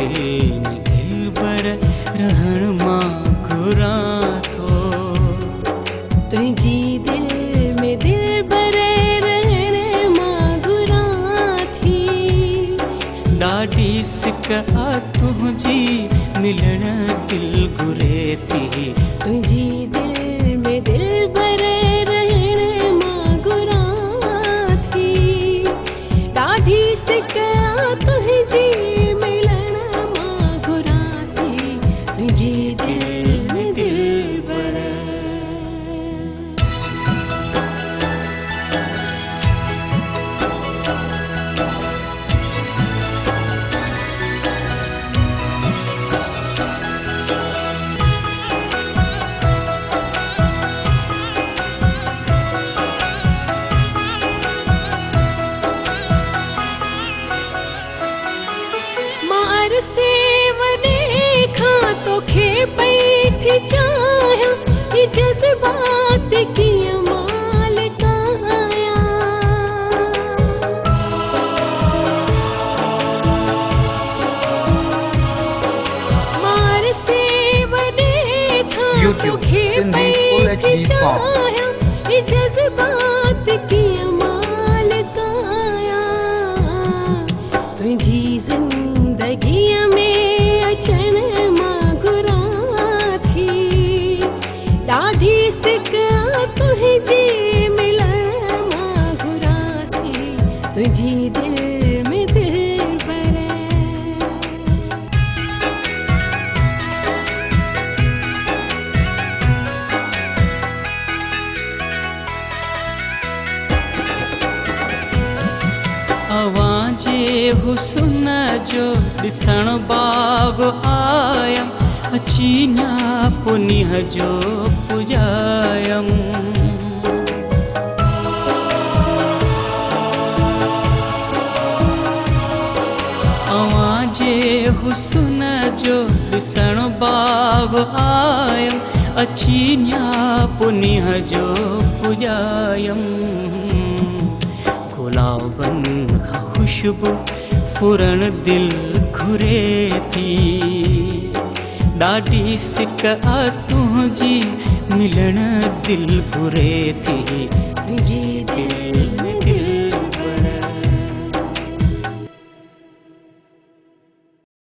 दिल में दिलबर रहण मां घुरा थो। तुझी दिल में दिलबर रहण मां घुरा थी। ॾाढी सिक आ तुंहिंजी मिलण दिल घुरे थी। तुझी दिल में दिलबर रहण मां घुरा थी। ॾाढी सिक आ तुझी मिलण मां घुरा थी। तुझी दिल में दिलबर। से वने खां तोखे पई थी चाहियां। ये जज़्बात कीअं मालिक आहियां। मार से वने खां तोखे पई थी चाहियां। ये जज़्बात कीअं मालिक आहियां। तुझी ज़िंदगीअ में अचण मां घुरा थी। ॾाढी सिक आ तुंहिंजी मिलण मां घुरा थी। तुझी दिल में दिलबर। अवां जे हुस्न जो ॾिसण बाग़ आयम। अची पुनीह जो पुॼायम। अवां जे हुस्न जो ॾिसण बाग़ आयम। अची पुनीह जो पुॼायम। गुलाबन खां खुशबू फुरण दिल घुरे थी। ॾाढी सिक आ तुंहिंजी मिलण दिल घुरे थी। तुझी दिल में